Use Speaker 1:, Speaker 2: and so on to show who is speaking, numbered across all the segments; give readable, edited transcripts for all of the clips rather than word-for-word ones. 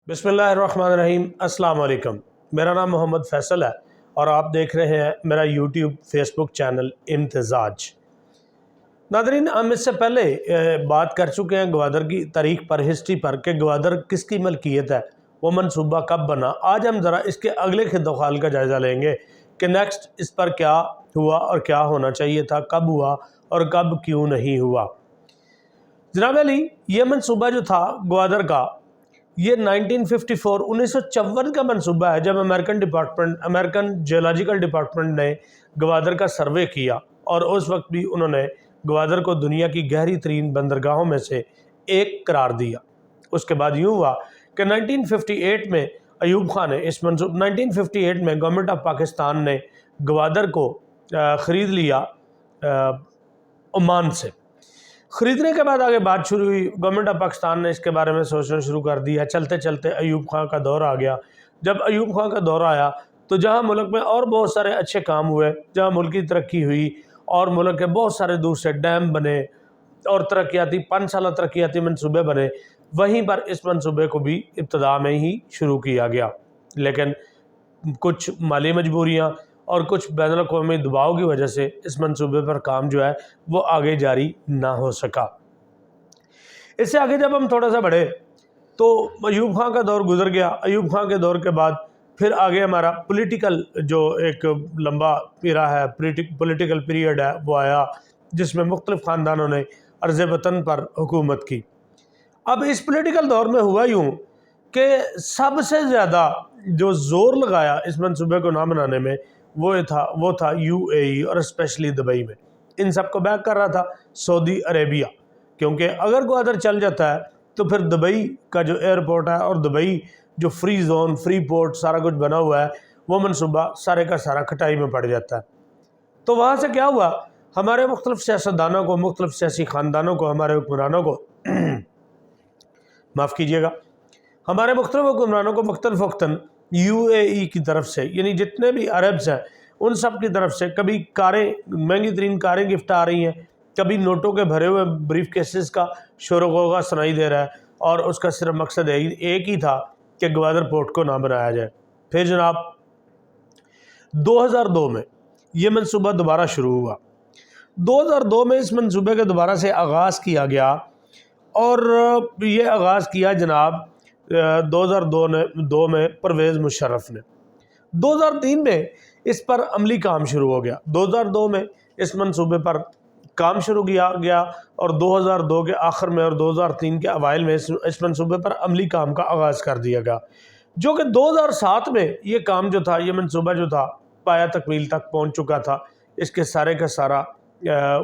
Speaker 1: बिस्मिल्लाहिर्रहमानिर्रहीम। अस्सलाम वालेकुम। मेरा नाम मोहम्मद फैसल है और आप देख रहे हैं मेरा यूट्यूब फेसबुक चैनल इम्तिज़ाज। नादरीन, हम इससे पहले बात कर चुके हैं गवादर की तारीख पर, हिस्ट्री पर, कि गवादर किसकी मलकियत है, वो मनसूबा कब बना। आज हम ज़रा इसके अगले खिदोखाल का जायज़ा लेंगे कि नेक्स्ट इस पर क्या हुआ और क्या होना चाहिए था, कब हुआ और कब क्यों नहीं हुआ। जनाब अली, ये मनसूबा जो था गवादर का, ये 1954 का मनसूबा है, जब अमेरिकन जियोलॉजिकल डिपार्टमेंट ने गवादर का सर्वे किया और उस वक्त भी उन्होंने गवादर को दुनिया की गहरी तरीन बंदरगाहों में से एक करार दिया। उसके बाद यूँ हुआ कि 1958 में अयूब खान ने 1958 में गवर्नमेंट ऑफ पाकिस्तान ने गवादर को ख़रीद लिया ओमान से। ख़रीदने के बाद आगे बात शुरू हुई। गवर्नमेंट ऑफ पाकिस्तान ने इसके बारे में सोचना शुरू कर दिया। चलते चलते अयूब खान का दौर आ गया। जब अयूब खान का दौर आया तो जहां मुल्क में और बहुत सारे अच्छे काम हुए, जहां मुल्क की तरक्की हुई और मुल्क के बहुत सारे दूसरे डैम बने और तरक्याती 5 साल तरक्याती मनसूबे बने, वहीं पर इस मनसूबे को भी इब्तदा में ही शुरू किया गया। लेकिन कुछ माली मजबूरियाँ और कुछ बैनुल अक़वामी दबाव की वजह से इस मंसूबे पर काम जो है वो आगे जारी ना हो सका। इससे आगे जब हम थोड़ा सा बढ़े तो अयूब खान का दौर गुजर गया। अयूब खान के दौर के बाद फिर आगे हमारा पॉलिटिकल जो एक लंबा पीरा है, पॉलिटिकल पीरियड है, वो आया, जिसमें मुख्तलिफ ख़ानदानों ने अर्ज़ वतन पर हुकूमत की। अब इस पॉलिटिकल दौर में हुआ यूँ कि सबसे ज़्यादा जो ज़ोर लगाया इस मंसूबे को ना बनाने में वो था UAE और स्पेशली दुबई में। इन सब को बैक कर रहा था सऊदी अरेबिया, क्योंकि अगर गवादर चल जाता है तो फिर दुबई का जो एयरपोर्ट है और दुबई जो फ्री जोन, फ्री पोर्ट सारा कुछ बना हुआ है, वो मंसूबा सारे का सारा खटाई में पड़ जाता है। तो वहाँ से क्या हुआ, हमारे मुख्तलिफ सियासतदानों को, मुख्तलिफ सियासी ख़ानदानों को, हमारे हुक्मरानों को माफ़ कीजिएगा, हमारे मुख्तलिफ हुक्मरानों को मुख्तलिफ वक्तन UAE की तरफ से, यानी जितने भी अरब्स हैं उन सब की तरफ से कभी कारें, महंगी तरीन कारें गिफ्ट आ रही हैं, कभी नोटों के भरे हुए ब्रीफ केसेस का शोर गोगा सुनाई दे रहा है, और उसका सिर्फ मकसद एक ही था कि गवादर पोर्ट को ना बनाया जाए। फिर जनाब 2002 में ये मंसूबा दोबारा शुरू हुआ। 2002 में इस मंसूबे के दोबारा से आगाज़ किया गया और ये आगाज़ किया जनाब 2002 में परवेज़ मुशर्रफ ने। 2003 में इस पर अमली काम शुरू हो गया। 2002 में इस मंसूबे पर काम शुरू किया गया और 2002 के आखिर में और 2003 के अवाइल में इस मंसूबे पर अमली काम का आगाज़ कर दिया गया, जो कि 2007 में ये काम जो था, ये मंसूबा जो था, पाया तकमील तक पहुँच चुका था। इसके सारे का सारा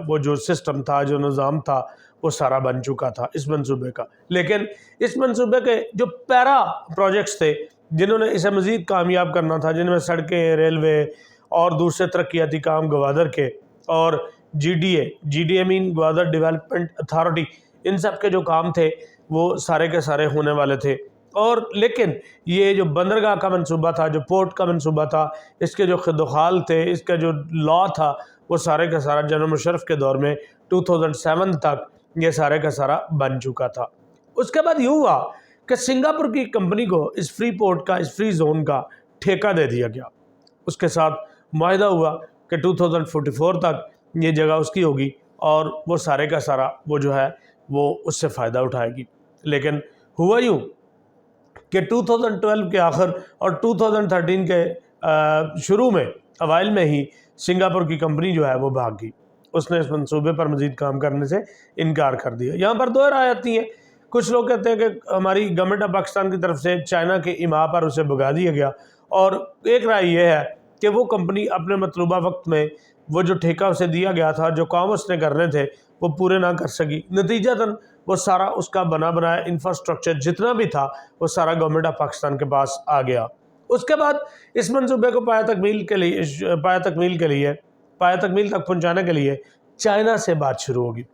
Speaker 1: वो जो सिस्टम था, जो निज़ाम था, वो सारा बन चुका था इस मंसूबे का। लेकिन इस मंसूबे के जो पैरा प्रोजेक्ट्स थे, जिन्होंने इसे मज़ीद कामयाब करना था, जिनमें सड़कें, रेलवे और दूसरे तरक्याती काम गवादर के, और GDA mean Gwadar development authority, इन सब के जो काम थे वो सारे के सारे होने वाले थे। और लेकिन ये जो बंदरगाह का मंसूबा था, जो पोर्ट का मंसूबा था, इसके जो खिदोखाल थे, इसका जो लॉ था, वो सारे का सारा जनरल मुशर्रफ के दौर में 2007 तक ये सारे का सारा बन चुका था। उसके बाद यूँ हुआ कि सिंगापुर की कंपनी को इस फ्री पोर्ट का, इस फ्री जोन का ठेका दे दिया गया। उसके साथ मुआहिदा हुआ कि 2044 तक ये जगह उसकी होगी और वो सारे का सारा वो जो है वो उससे फ़ायदा उठाएगी। लेकिन हुआ यूँ कि 2012 के आखिर और 2013 के शुरू में, अवाइल में ही सिंगापुर की कंपनी जो है वो भाग गई। उसने इस मंसूबे पर मज़ीद काम करने से इनकार कर दिया। यहाँ पर दो राय आती हैं। कुछ लोग कहते हैं कि हमारी गवर्नमेंट ऑफ पाकिस्तान की तरफ से चाइना के इमा पर उसे भगा दिया गया, और एक राय ये है कि वो कंपनी अपने मतलूबा वक्त में वो जो ठेका उसे दिया गया था, जो काम उसने करने थे, वो पूरे ना कर सकी। नतीजतन वो सारा उसका बना बनाया इंफ्रास्ट्रक्चर जितना भी था वो सारा गवर्नमेंट ऑफ पाकिस्तान के पास आ गया। उसके बाद इस मंसूबे को पाया तकमील तक पहुंचाने के लिए चाइना से बात शुरू होगी।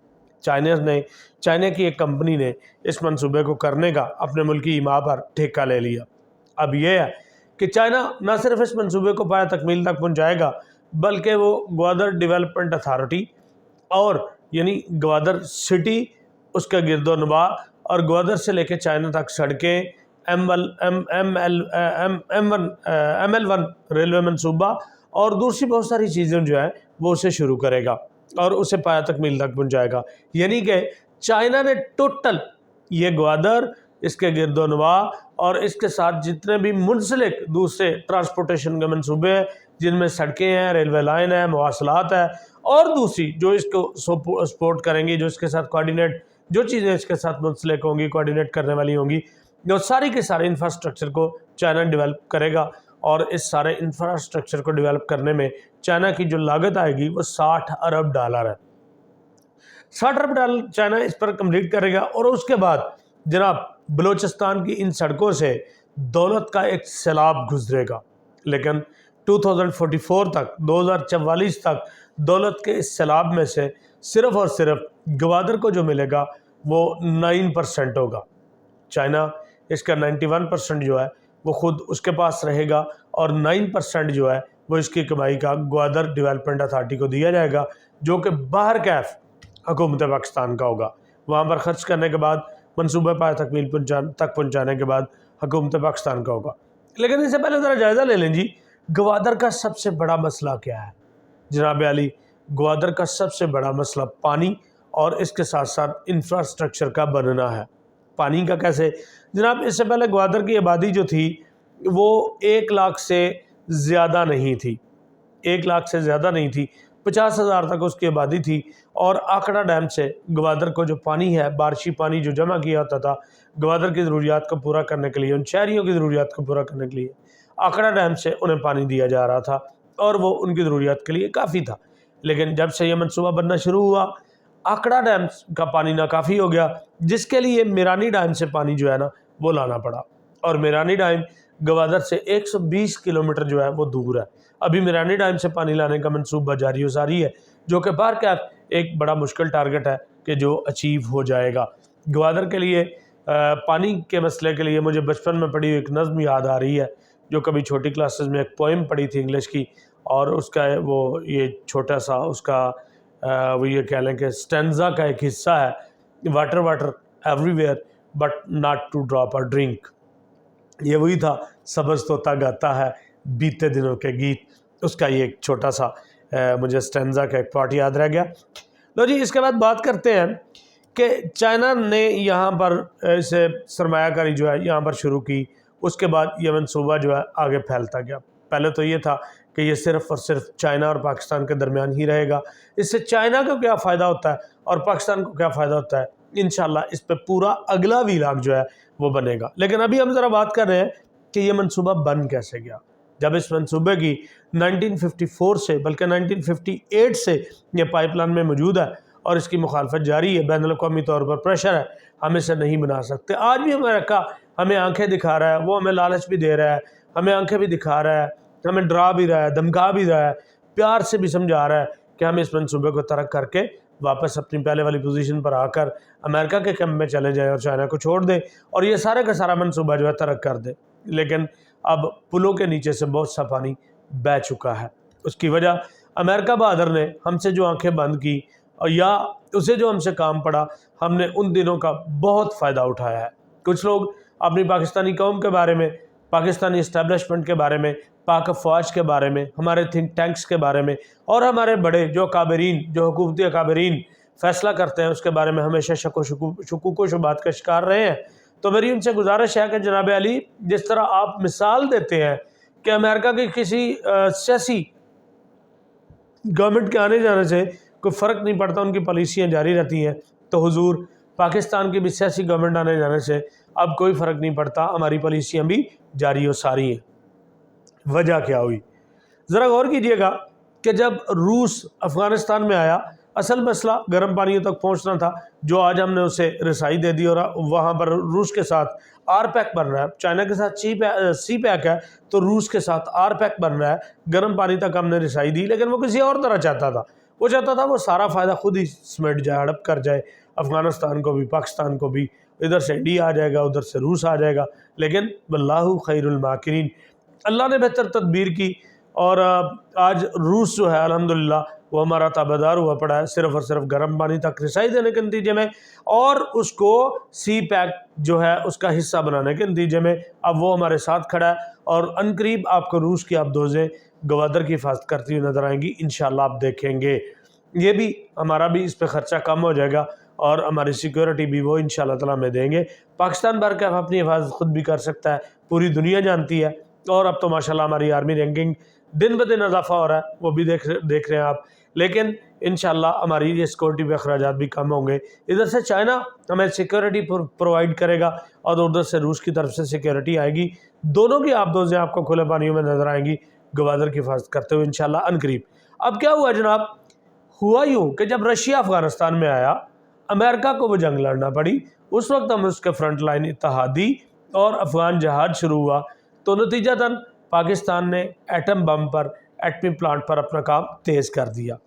Speaker 1: चाइना की एक कंपनी ने इस मंसूबे को करने का अपने मुल्क की इमा पर ठेका ले लिया। अब यह है कि चाइना न सिर्फ इस मंसूबे को पाया तकमील तक पहुंचाएगा, बल्कि वो गवादर डेवलपमेंट अथॉरिटी और यानी गवादर सिटी, उसका गिरदोनवा और गवादर से लेकर चाइना तक सड़कें, ML1 ریلوے منصوبہ، اور دوسری بہت ساری چیزیں جو ہیں وہ اسے شروع کرے گا اور اسے پایا تکمیل تک پہنچائے گا. یعنی کہ چائنا نے ٹوٹل یہ گوادر، اس کے گرد و نواح اور اس کے ساتھ جتنے بھی منسلک دوسرے ٹرانسپورٹیشن کے منصوبے ہیں، جن میں سڑکیں ہیں، ریلوے لائن ہے، مواصلات ہے، اور دوسری جو اس کو سپورٹ کریں گی، جو اس کے ساتھ کوارڈینیٹ، جو چیزیں اس کے ساتھ منسلک ہوں گی، کوارڈینیٹ کرنے والی ہوں گی، جو ساری کے سارے انفراسٹرکچر کو چائنا ڈیولپ کرے گا. اور اس سارے انفراسٹرکچر کو ڈیولپ کرنے میں چائنا کی جو لاگت آئے گی وہ $60 ارب ہے. $60 ارب چائنا اس پر کمپلیٹ کرے گا. اور اس کے بعد جناب بلوچستان کی ان سڑکوں سے دولت کا ایک سیلاب گزرے گا، لیکن 2044 تک، 2044 تک دولت کے اس سیلاب میں سے صرف اور صرف گوادر کو جو ملے گا وہ 9% ہوگا. چائنا اس کا 91% جو ہے وہ خود اس کے پاس رہے گا، اور 9% جو ہے وہ اس کی کمائی کا گوادر ڈیولپمنٹ اتھارٹی کو دیا جائے گا، جو کہ باہر کیف حکومت پاکستان کا ہوگا. وہاں پر خرچ کرنے کے بعد، منصوبہ پایا تکمیل تک پہنچانے کے بعد حکومت پاکستان کا ہوگا. لیکن اس سے پہلے ذرا جائزہ لے لیں جی، گوادر کا سب سے بڑا مسئلہ کیا ہے؟ جناب علی، گوادر کا سب سے بڑا مسئلہ پانی اور اس کے ساتھ ساتھ انفراسٹرکچر کا بننا ہے. پانی کا کیسے؟ جناب اس سے پہلے گوادر کی آبادی جو تھی وہ 1 لاکھ سے زیادہ نہیں تھی، 1 لاکھ سے زیادہ نہیں تھی، 50,000 تک اس کی آبادی تھی. اور آکڑا ڈیم سے گوادر کو جو پانی ہے، بارشی پانی جو جمع کیا ہوتا تھا گوادر کی ضروریات کو پورا کرنے کے لیے، ان شہریوں کی ضروریات کو پورا کرنے کے لیے، آکڑا ڈیم سے انہیں پانی دیا جا رہا تھا، اور وہ ان کی ضروریات کے لیے کافی تھا. لیکن جب سے یہ منصوبہ بننا شروع ہوا، آکڑا ڈیم کا پانی ناکافی ہو گیا، جس کے لیے میرانی ڈیم سے پانی جو ہے نا وہ لانا پڑا. اور میرانی ڈیم گوادر سے 120 کلومیٹر جو ہے وہ دور ہے. ابھی میرانی ڈیم سے پانی لانے کا منصوبہ جاری و ساری ہے، جو کہ باہر کا ایک بڑا مشکل ٹارگٹ ہے کہ جو اچیو ہو جائے گا. گوادر کے لیے پانی کے مسئلے کے لیے مجھے بچپن میں پڑھی ایک نظم یاد آ رہی ہے، جو کبھی چھوٹی کلاسز میں ایک پوئم پڑھی تھی انگلش کی، اور اس کا وہ یہ چھوٹا سا اس کا وہ یہ کہہ لیں کہ سٹینزا کا ایک حصہ ہے، water water everywhere but not to drop a drink. یہ وہی تھا، سبز طوطا گاتا ہے بیتے دنوں کے گیت. اس کا یہ ایک چھوٹا سا مجھے سٹینزا کا ایک پارٹ یاد رہ گیا. لو جی، اس کے بعد بات کرتے ہیں کہ چائنا نے یہاں پر اسے سرمایہ کاری جو ہے یہاں پر شروع کی. اس کے بعد یہ منصوبہ جو ہے آگے پھیلتا گیا. پہلے تو یہ تھا کہ یہ صرف اور صرف چائنا اور پاکستان کے درمیان ہی رہے گا. اس سے چائنا کو کیا فائدہ ہوتا ہے اور پاکستان کو کیا فائدہ ہوتا ہے، انشاءاللہ اس پہ پورا اگلا ویلاگ جو ہے وہ بنے گا. لیکن ابھی ہم ذرا بات کر رہے ہیں کہ یہ منصوبہ بن کیسے گیا. جب اس منصوبے کی 1954 سے بلکہ 1958 سے یہ پائپ لائن میں موجود ہے اور اس کی مخالفت جاری ہے، بین الاقوامی طور پر پریشر ہے، ہم اسے نہیں بنا سکتے. آج بھی امریکہ ہمیں آنکھیں دکھا رہا ہے، وہ ہمیں لالچ بھی دے رہا ہے، ہمیں آنکھیں بھی دکھا رہا ہے، ہمیں ڈرا بھی رہا ہے، دھمکا بھی رہا ہے، پیار سے بھی سمجھا رہا ہے کہ ہم اس منصوبے کو ترک کر کے واپس اپنی پہلے والی پوزیشن پر آ کر امریکہ کے کیمپ میں چلے جائیں اور چائنا کو چھوڑ دیں اور یہ سارے کا سارا منصوبہ جو ہے ترک کر دیں. لیکن اب پلوں کے نیچے سے بہت سا پانی بہہ چکا ہے. اس کی وجہ امریکہ بہادر نے ہم سے جو آنکھیں بند کی اور یا اسے جو ہم سے کام پڑا، ہم نے ان دنوں کا بہت فائدہ اٹھایا ہے. کچھ لوگ اپنی پاکستانی قوم کے بارے میں، پاکستانی اسٹیبلشمنٹ کے بارے میں، پاک افواج کے بارے میں، ہمارے تھنک ٹینکس کے بارے میں اور ہمارے بڑے جو اکابرین، جو حکومتی اکابرین فیصلہ کرتے ہیں اس کے بارے میں ہمیشہ شکوک و شبہات کا شکار رہے ہیں. تو میری ان سے گزارش ہے کہ جناب علی، جس طرح آپ مثال دیتے ہیں کہ امریکہ کی کسی سیاسی گورنمنٹ کے آنے جانے سے کوئی فرق نہیں پڑتا، ان کی پالیسیاں جاری رہتی ہیں، تو حضور پاکستان کی بھی سیاسی گورنمنٹ آنے جانے سے اب کوئی فرق نہیں پڑتا، ہماری پالیسیاں بھی جاری و ساری ہیں. وجہ کیا ہوئی؟ ذرا غور کیجئے گا کہ جب روس افغانستان میں آیا، اصل مسئلہ گرم پانیوں تک پہنچنا تھا، جو آج ہم نے اسے رسائی دے دی اور وہاں پر روس کے ساتھ آر پیک بن رہا ہے. چائنا کے ساتھ سی پیک ہے تو روس کے ساتھ آر پیک بن رہا ہے. گرم پانی تک ہم نے رسائی دی، لیکن وہ کسی اور طرح چاہتا تھا. وہ چاہتا تھا وہ سارا فائدہ خود ہی سمیٹ جائے، ہڑپ کر جائے، افغانستان کو بھی، پاکستان کو بھی. ادھر سے انڈیا آ جائے گا، ادھر سے روس آ جائے گا. لیکن واللہ خیر الماکرین، اللہ نے بہتر تدبیر کی اور آج روس جو ہے الحمدللہ वो हमारा ताबेदार हुआ पड़ा है सिर्फ और सिर्फ गर्म पानी तक रसाई देने के नतीजे में, और उसको सी पैक जो है उसका हिस्सा बनाने के नतीजे में अब वो हमारे साथ खड़ा है। और अनकरीब आपको रूस की आबदोज़ें गवादर की हिफाजत करती हुई नज़र आएंगी, इंशाल्लाह आप देखेंगे। ये भी हमारा भी इस पर ख़र्चा कम हो जाएगा और हमारी सिक्योरिटी भी वो इंशाल्लाह ताला में देंगे। पाकिस्तान भर के अपनी हिफाजत खुद भी कर सकता है, पूरी दुनिया जानती है। और अब तो माशाल्लाह हमारी आर्मी रैंकिंग दिन ब दिन इजाफा हो रहा है, वो भी देख रहे हैं आप। लेकिन इंशाल्लाह हमारी ये सिक्योरिटी पे अखराजात भी कम होंगे। इधर से चाइना हमें सिक्योरिटी प्रोवाइड करेगा और उधर से रूस की तरफ से सिक्योरिटी आएगी। दोनों की आबदोज़ें आपको खुले पानियों में नज़र आएंगी गवादर की हिफाजत करते हुए इंशाल्लाह अनकरीब। अब क्या हुआ जनाब, हुआ यूँ कि जब रशिया अफ़गानिस्तान में आया, अमेरिका को वो जंग लड़ना पड़ी। उस वक्त हम उसके फ्रंट लाइन इत्तेहादी और अफ़गान जहाद शुरू हुआ, तो नतीजतन पाकिस्तान ने एटम बम पर, एटमी प्लांट पर अपना काम तेज़ कर दिया।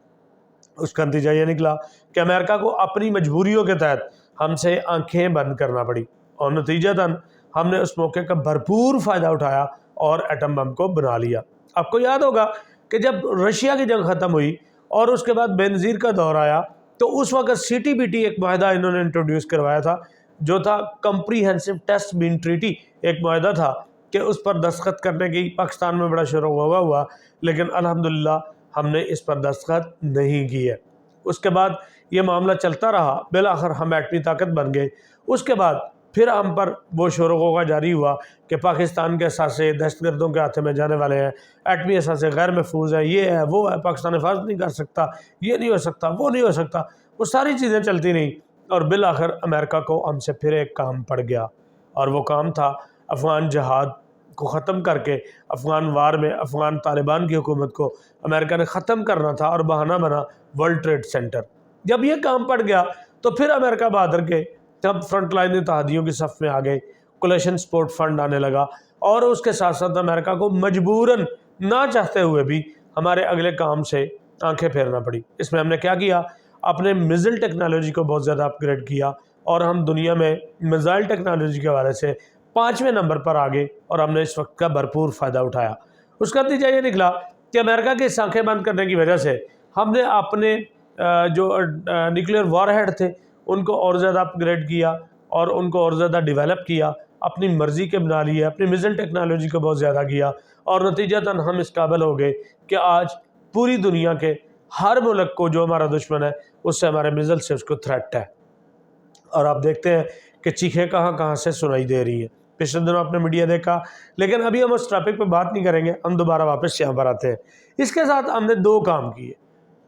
Speaker 1: उसका नतीजा ये निकला कि अमेरिका को अपनी मजबूरियों के तहत हमसे आंखें बंद करना पड़ी, और नतीजतन हमने उस मौके का भरपूर फ़ायदा उठाया और एटम बम को बना लिया। आपको याद होगा कि जब रशिया की जंग ख़त्म हुई और उसके बाद बेनज़ीर का दौर आया, तो उस वक्त CTBT एक माहदा इन्होंने इंट्रोड्यूस करवाया था, जो था कम्प्रीहेंसिव टेस्ट बीन ट्रीटी। एक माहदा था कि उस पर दस्तखत करने की पाकिस्तान में बड़ा शोर हुआ, लेकिन अल्हम्दुलिल्लाह हमने इस पर दस्तखत नहीं किए। उसके बाद ये मामला चलता रहा, बिलाखिर हम एटमी ताकत बन गए। उसके बाद फिर हम पर वो शोर जारी हुआ कि पाकिस्तान के असासे दहशतगर्दों के हाथ में जाने वाले हैं, एटमी असासे गैर महफूज है, ये है वो है, पाकिस्तान हिफाजत नहीं कर सकता, ये नहीं हो सकता, वो नहीं हो सकता, वो सारी चीज़ें चलती रहीं। और बिलाखिर अमेरिका को हमसे फिर एक काम पड़ गया, और वो काम था अफ़गान जहाद को ख़त्म करके अफ़गान वार में अफ़गान तालिबान की हुकूमत को अमेरिका ने ख़त्म करना था, और बहाना बना वर्ल्ड ट्रेड सेंटर। जब ये काम पड़ गया तो फिर अमेरिका बहादुर के तब फ्रंट लाइन इत्तेहादियों की सफ़ में आ गए, कोलेशन सपोर्ट फंड आने लगा, और उसके साथ साथ अमेरिका को मजबूरन ना चाहते हुए भी हमारे अगले काम से आंखें फेरना पड़ी। इसमें हमने क्या किया, अपने मिज़ाइल टेक्नोलॉजी को बहुत ज़्यादा अपग्रेड किया, और हम दुनिया में मिज़ाइल टेक्नोलॉजी के हवाले से 5वें नंबर पर आ गए, और हमने इस वक्त का भरपूर फ़ायदा उठाया। उसका नतीजा ये निकला कि अमेरिका की आंखें बंद करने की वजह से हमने अपने जो न्यूक्लियर वारहेड थे उनको और ज़्यादा अपग्रेड किया, और उनको और ज़्यादा डेवलप किया, अपनी मर्ज़ी के बना लिए, अपनी मिज़ाइल टेक्नोलॉजी को बहुत ज़्यादा किया, और नतीजतन हम इस काबिल हो गए कि आज पूरी दुनिया के हर मुल्क को जो हमारा दुश्मन है उससे हमारे मिज़ाइल से उसको थ्रेट है। और आप देखते हैं कि चीखें कहाँ कहाँ से सुनाई दे रही हैं। पिछले दिनों आपने मीडिया देखा, लेकिन अभी हम उस टॉपिक पर बात नहीं करेंगे, हम दोबारा वापस यहाँ पर आते हैं। इसके साथ हमने 2 काम किए।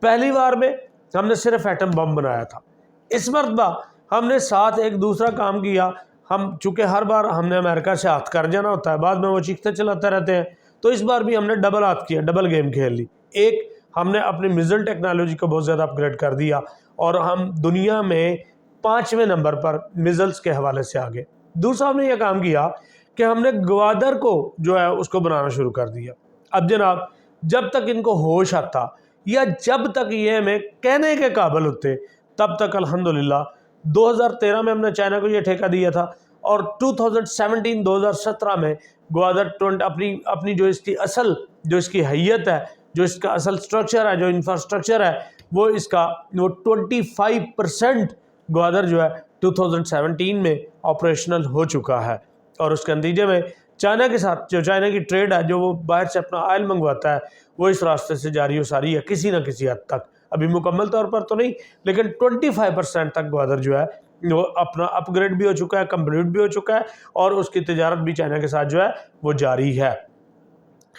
Speaker 1: पहली बार में हमने सिर्फ एटम बम बनाया था, इस मरतबा हमने साथ एक दूसरा काम किया। हम चूँकि हर बार हमने अमेरिका से हाथ कर जाना होता है, बाद में वो चीखते चलाते रहते हैं, तो इस बार भी हमने डबल हाथ किया, डबल गेम खेल ली। एक, हमने अपनी मिज़ाइल टेक्नोलॉजी को बहुत ज़्यादा अपग्रेड कर दिया, और हम दुनिया में 5वें नंबर पर मिज़ाइल्स के हवाले से आ गए। दूसरा हमने ये काम किया कि हमने ग्वादर को जो है उसको बनाना शुरू कर दिया। अब जनाब, जब तक इनको होश आता या जब तक ये हमें कहने के काबिल होते, तब तक अल्हम्दुलिल्लाह 2013 में हमने चाइना को ये ठेका दिया था, और 2017 में ग्वादर अपनी जो इसकी असल, जो इसकी हैयत है, जो इसका असल स्ट्रक्चर है, जो इंफ्रास्ट्रक्चर है, वो 25% ग्वादर जो है 2017 में ऑपरेशनल हो चुका है। और उसके नतीजे में चाइना के साथ जो चाइना की ट्रेड है, जो वो बाहर से अपना ऑयल मंगवाता है, वो इस रास्ते से जारी हो सारी है किसी न किसी हद तक, अभी मुकम्मल तौर पर तो नहीं, लेकिन 25% तक ग्वादर जो है वो अपना अपग्रेड भी हो चुका है, कंप्लीट भी हो चुका है, और उसकी तिजारत भी चाइना के साथ जो है वो जारी है।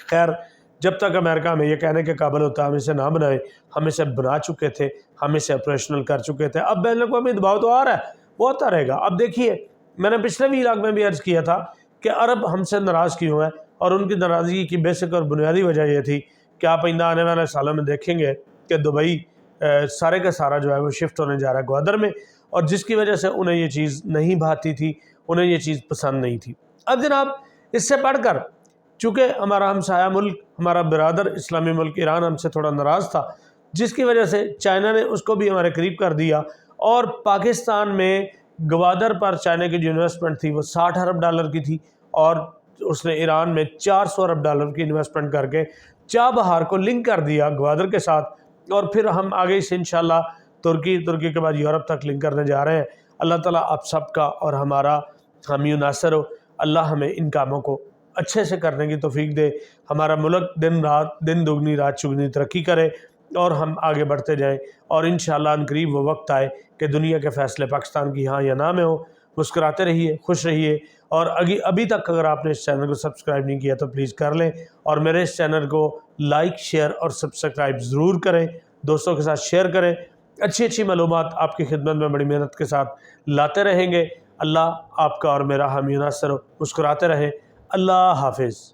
Speaker 1: खैर, जब तक अमेरिका हमें ये कहने के काबिल होता है हम इसे ना बनाएं, हम इसे बना चुके थे, हम इसे ऑपरेशनल कर चुके थे। अब बैन अवी दबाव तो आ रहा है, वो आता रहेगा। अब देखिए, मैंने पिछले व्लॉग में भी अर्ज़ किया था कि अरब हमसे नाराज़ क्यों है, और उनकी नाराज़गी की बेसिक और बुनियादी वजह ये थी कि आप आइंदा आने वाले सालों में देखेंगे कि दुबई सारे का सारा जो है वो शिफ्ट होने जा रहा है ग्वादर में, और जिसकी वजह से उन्हें ये चीज़ नहीं भाती थी, उन्हें ये चीज़ पसंद नहीं थी। अब जनाब, इससे पढ़कर चूँकि हमारा हमसाया मुल्क, हमारा बिरादर इस्लामी मुल्क ईरान हमसे थोड़ा नाराज़ था, जिसकी वजह से चाइना ने उसको भी हमारे करीब कर दिया, और पाकिस्तान में ग्वादर पर चाइना की जो इन्वेस्टमेंट थी वो $60 अरब की थी, और उसने ईरान में $400 अरब की इन्वेस्टमेंट करके चाबहार को लिंक कर दिया ग्वादर के साथ, اور پھر ہم آگے سے انشاءاللہ ترکی کے بعد یورپ تک لنک کرنے جا رہے ہیں۔ اللہ تعالیٰ آپ سب کا اور ہمارا حامی و ناصر ہو۔ اللہ ہمیں ان کاموں کو اچھے سے کرنے کی توفیق دے، ہمارا ملک دن دگنی رات چگنی ترقی کرے اور ہم آگے بڑھتے جائیں، اور انشاءاللہ ان قریب وہ وقت آئے کہ دنیا کے فیصلے پاکستان کی ہاں یا نہ میں ہو۔ مسکراتے رہیے، خوش رہیے، اور ابھی تک اگر آپ نے اس چینل کو سبسکرائب نہیں کیا تو پلیز کر لیں، اور میرے اس چینل کو لائک، شیئر اور سبسکرائب ضرور کریں، دوستوں کے ساتھ شیئر کریں۔ اچھی معلومات آپ کی خدمت میں بڑی محنت کے ساتھ لاتے رہیں گے۔ اللہ آپ کا اور میرا حامی و ناصر ہو۔ مسکراتے رہیں۔ اللہ حافظ۔